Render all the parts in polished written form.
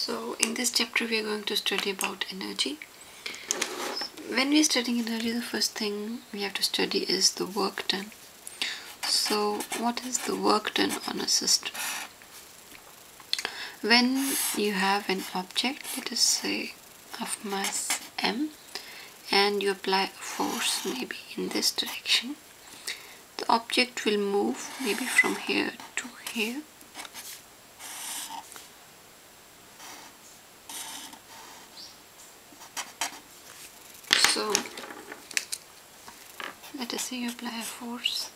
So in this chapter we are going to study about energy. When we are studying energy, the first thing we have to study is the work done. So what is the work done on a system? When you have an object, let us say of mass m, and you apply a force maybe in this direction, the object will move maybe from here to here. So let us say you apply a force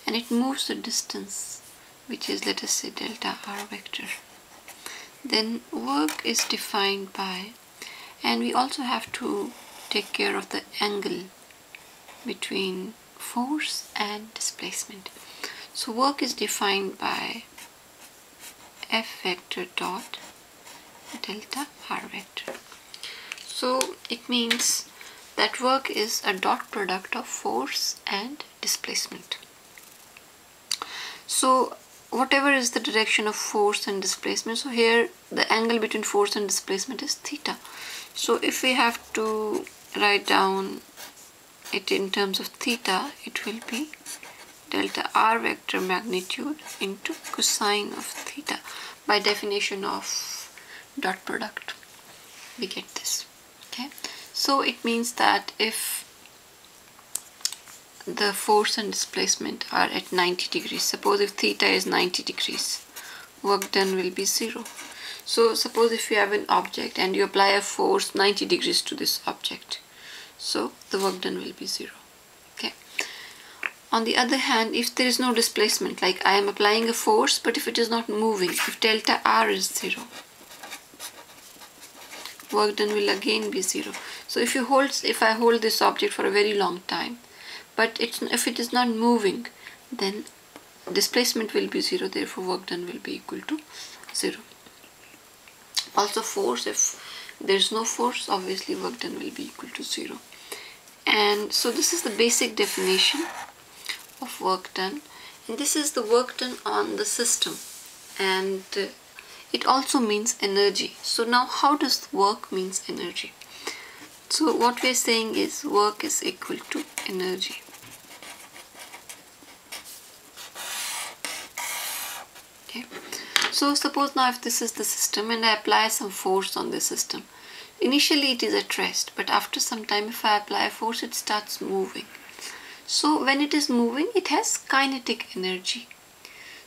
and it moves the distance, which is, let us say, delta r vector. Then work is defined by, and we also have to take care of the angle between force and displacement. So work is defined by F vector dot delta r vector. So it means that work is a dot product of force and displacement. So whatever is the direction of force and displacement, so here the angle between force and displacement is theta. So if we have to write down it in terms of theta, it will be delta r vector magnitude into cosine of theta. By definition of dot product, we get this. Okay, so it means that if the force and displacement are at 90 degrees, suppose if theta is 90 degrees, work done will be 0. So suppose if you have an object and you apply a force 90 degrees to this object, so the work done will be 0. Okay. On the other hand, if there is no displacement, like I am applying a force, but if it is not moving, if delta r is 0, work done will again be 0. So if I hold this object for a very long time, but if it is not moving, then displacement will be 0, therefore work done will be equal to 0. Also force, if there is no force, obviously work done will be equal to 0. And so this is the basic definition of work done, and this is the work done on the system, and it also means energy. So now how does work means energy? So what we are saying is work is equal to energy. Okay. So suppose now if this is the system and I apply some force on the system, initially it is at rest, but after some time if I apply a force, it starts moving. So when it is moving, it has kinetic energy.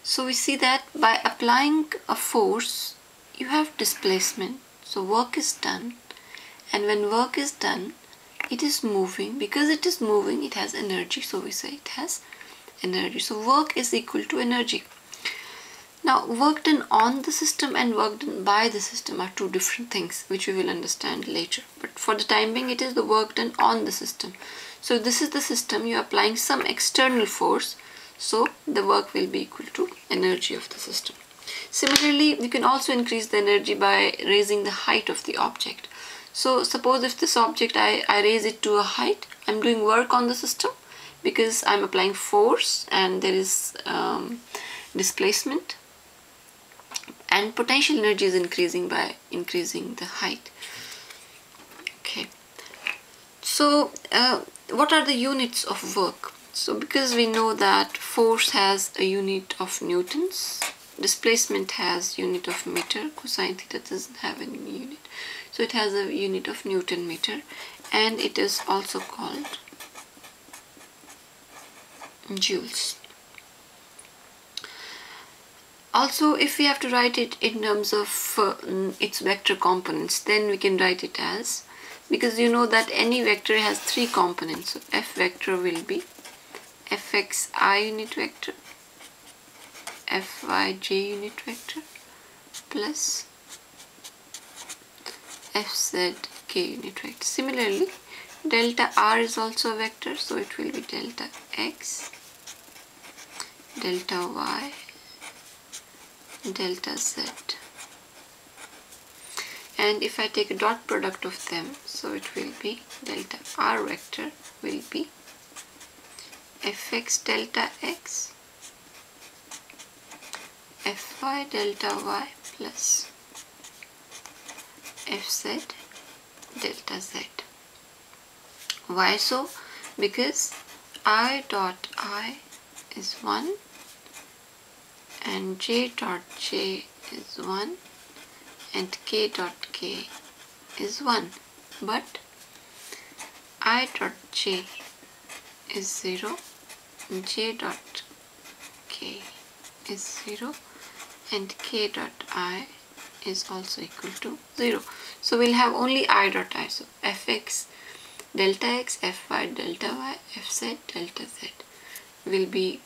So we see that by applying a force, you have displacement, so work is done, and when work is done, it is moving. Because it is moving, it has energy, so we say it has energy. So work is equal to energy. Now work done on the system and work done by the system are two different things, which we will understand later, but for the time being it is the work done on the system. So this is the system, you are applying some external force, so the work will be equal to energy of the system. Similarly, we can also increase the energy by raising the height of the object. So suppose if this object I raise it to a height, I'm doing work on the system because I'm applying force and there is displacement, and potential energy is increasing by increasing the height. Okay. So what are the units of work? So because we know that force has a unit of newtons, displacement has unit of meter, cosine theta doesn't have any unit, so it has a unit of Newton meter, and it is also called joules. Also, if we have to write it in terms of its vector components, then we can write it as, because you know that any vector has 3 components, so f vector will be fxi unit vector, fyj unit vector, plus fzk unit vector. Similarly, delta r is also a vector, so it will be delta x, delta y, delta z. And if I take a dot product of them, so it will be delta r vector will be fx delta x, fy delta y plus Fz delta z. Why so? Because I dot I is 1 and j dot j is 1 and k dot k is 1, but I dot j is 0, j dot k is 0 and k dot I is also equal to 0. So we'll have only I dot I. So fx delta x, fy delta y, fz delta z will be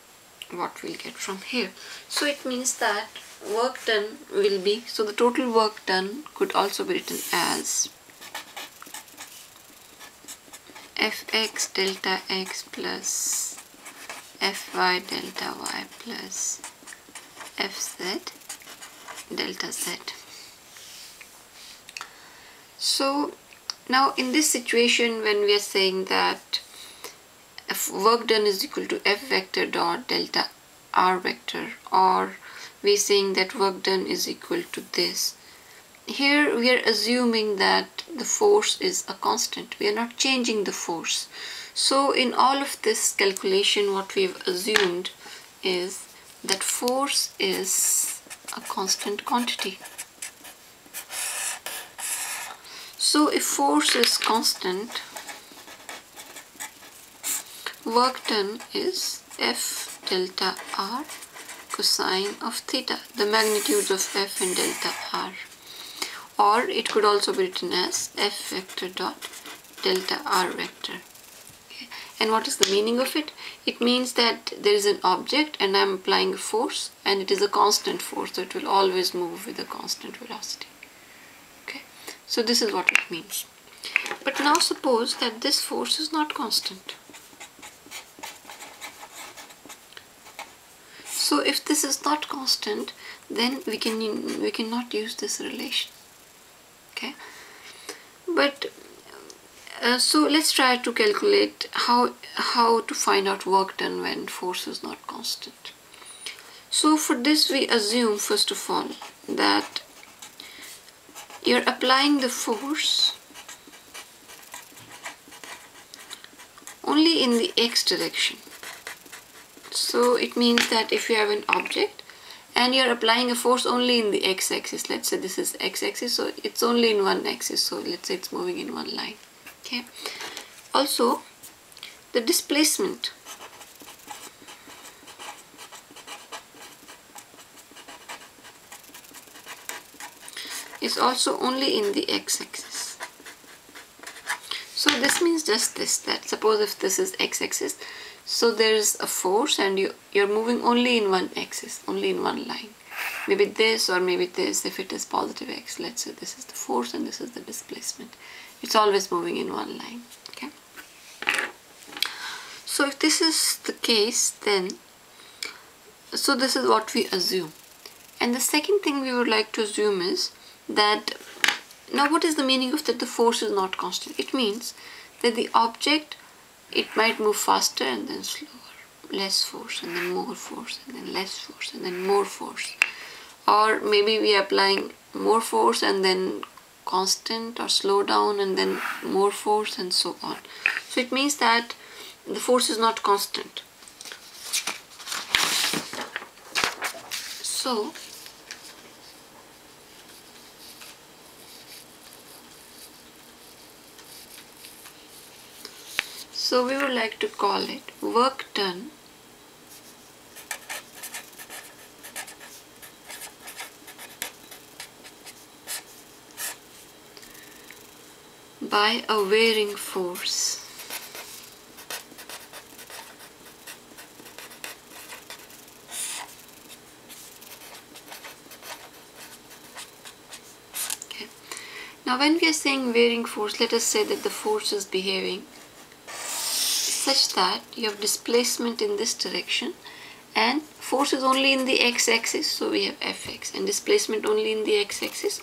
what we'll get from here. So it means that work done will be, so the total work done could also be written as fx delta x plus fy delta y plus fz delta z. So now in this situation, when we are saying that work done is equal to f vector dot delta r vector, or we are saying that work done is equal to this, here we are assuming that the force is a constant. We are not changing the force. So in all of this calculation, what we have assumed is that force is a constant quantity. So if force is constant, work done is F delta R cosine of theta, the magnitudes of F and delta R. Or it could also be written as F vector dot delta R vector. Okay. And what is the meaning of it? It means that there is an object and I am applying a force, and it is a constant force, so it will always move with a constant velocity. Okay. So this is what it means. But now suppose that this force is not constant. So if this is not constant, then we cannot use this relation. Okay, but so let's try to calculate how to find out work done when force is not constant. So for this, we assume first of all that you're applying the force only in the x direction. So it means that if you have an object and you're applying a force only in the x-axis, let's say this is x-axis, so it's only in one axis, so let's say it's moving in one line. Okay. Also, the displacement is also only in the x-axis. So this means just this, that suppose if this is x-axis, so there is a force and you're moving only in one axis, only in one line. Maybe this or maybe this, if it is positive x, let's say this is the force and this is the displacement. It's always moving in one line. Okay. So if this is the case, then, so this is what we assume. And the second thing we would like to assume is that, now what is the meaning of that the force is not constant? It means that the object, it might move faster and then slower, less force and then more force and then less force and then more force. Or maybe we are applying more force and then constant, or slow down and then more force, and so on. So it means that the force is not constant. So we would like to call it work done by a varying force. Okay. Now when we are saying varying force, let us say that the force is behaving such that you have displacement in this direction and force is only in the x-axis, so we have fx, and displacement only in the x-axis,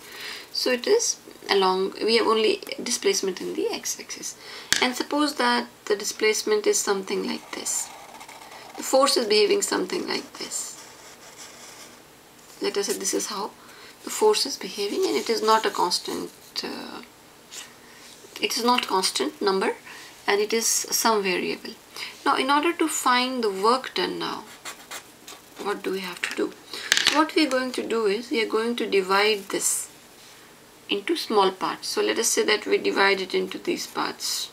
so it is along, we have only displacement in the x-axis. And suppose that the displacement is something like this, the force is behaving something like this. Let us say this is how. the force is behaving, and it is not a constant, it is not constant number, and it is some variable. Now in order to find the work done now, what do we have to do? So what we are going to do is we are going to divide this into small parts. So let us say that we divide it into these parts,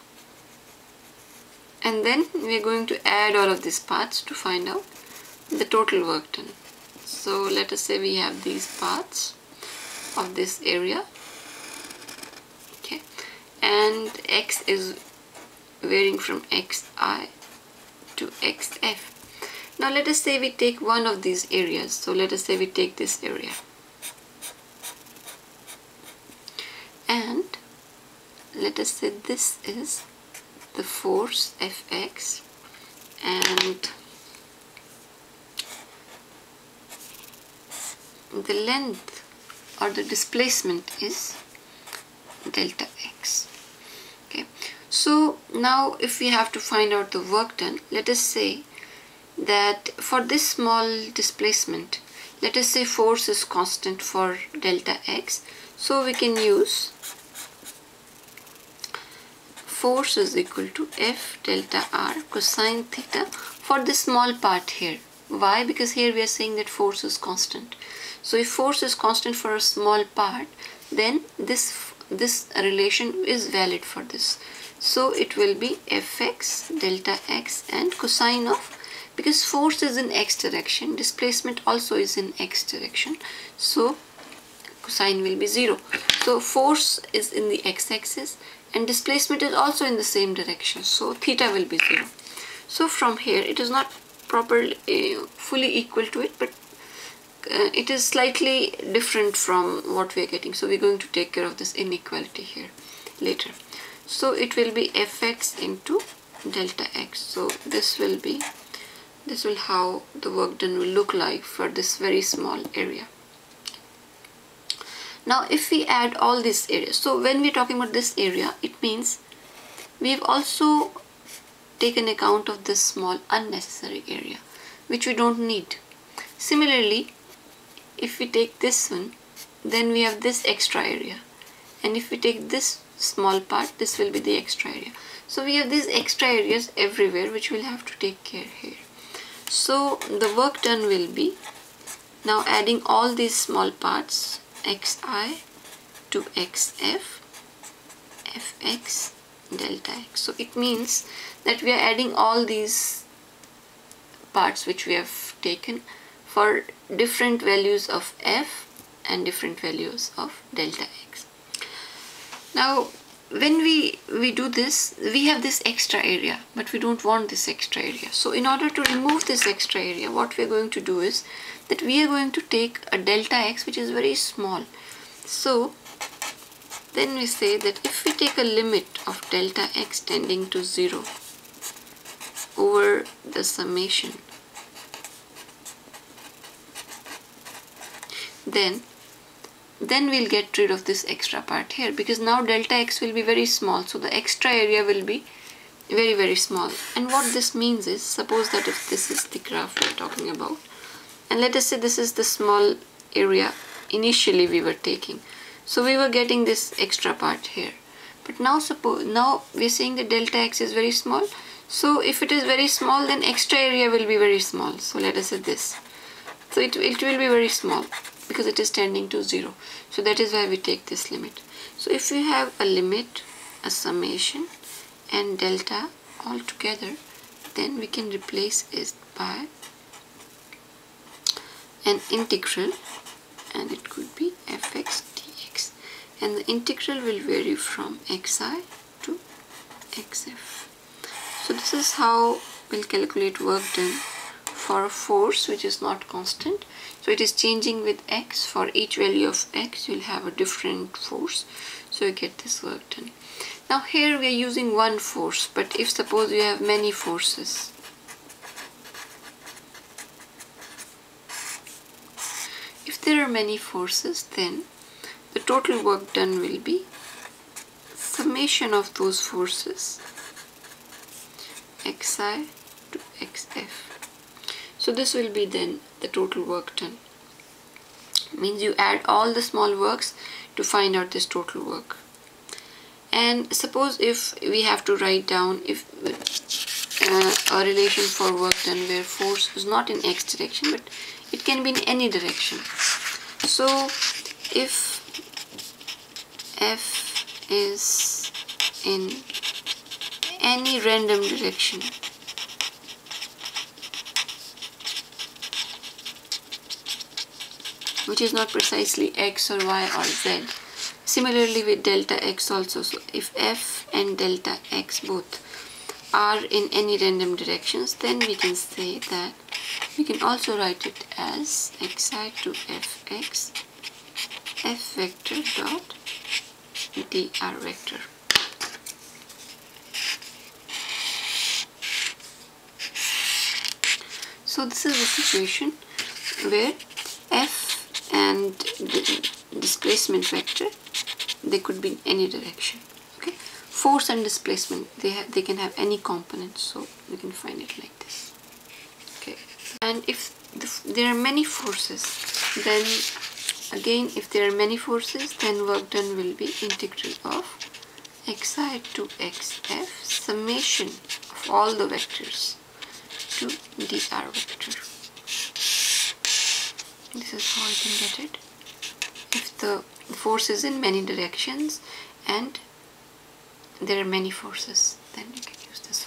and then we are going to add all of these parts to find out the total work done. So let us say we have these parts of this area, okay, and x is varying from xi to xf. Now let us say we take one of these areas. So let us say we take this area, and let us say this is the force Fx, and the length or the displacement is delta x. Okay, so now if we have to find out the work done, let us say that for this small displacement, let us say force is constant for delta x, so we can use force is equal to F delta R cosine theta for this small part here. Why? Because here we are saying that force is constant. So if force is constant for a small part, then this relation is valid for this. So it will be Fx delta x and cosine of, because force is in x direction, displacement also is in x direction, so cosine will be 0. So force is in the x-axis and displacement is also in the same direction, so theta will be 0. So from here it is not properly fully equal to it, but it is slightly different from what we are getting, so we're going to take care of this inequality here later. So it will be Fx into delta x. So this will how the work done will look like for this very small area. Now if we add all these areas, so when we're talking about this area, it means we've also taken account of this small unnecessary area which we don't need. Similarly, if we take this one, then we have this extra area, and if we take this small part, this will be the extra area. So we have these extra areas everywhere which we'll have to take care here. So the work done will be now adding all these small parts, xi to xf, fx delta x. So it means that we are adding all these parts which we have taken for different values of f and different values of delta x. Now when we do this, we have this extra area, but we don't want this extra area. So in order to remove this extra area, what we are going to do is that we are going to take a delta x which is very small. So then we say that if we take a limit of delta x tending to 0 over the summation, then we'll get rid of this extra part here, because now delta x will be very small, so the extra area will be very, very small. And what this means is, suppose that if this is the graph we're talking about, and let us say this is the small area initially we were taking, so we were getting this extra part here, but now we're saying that delta x is very small, so if it is very small, then extra area will be very small. So let us say this, so it will be very small because it is tending to 0. So that is why we take this limit. So if we have a limit, a summation and delta all together, then we can replace it by an integral, and it could be fx dx, and the integral will vary from xi to xf. So this is how we'll calculate work done for a force which is not constant. So it is changing with x. For each value of x, you'll have a different force. So you get this work done. Now here we are using one force, but if suppose you have many forces, if there are many forces, then the total work done will be summation of those forces xi to xf. So this will be then the total work done. Means you add all the small works to find out this total work. And suppose if we have to write down if a relation for work done where force is not in x direction but it can be in any direction. So if F is in any random direction, which is not precisely x or y or z. Similarly with delta x also. So if f and delta x both are in any random directions, then we can say that we can also write it as xi to fx f vector dot dr vector. So this is the situation where f and the displacement vector, they could be in any direction. Okay, force and displacement, they can have any components, so we can find it like this. Okay, and if there are many forces, then again if there are many forces, then work done will be integral of xi to xf summation of all the vectors to dr vector. This is how I can get it. If the force is in many directions and there are many forces, then you can use this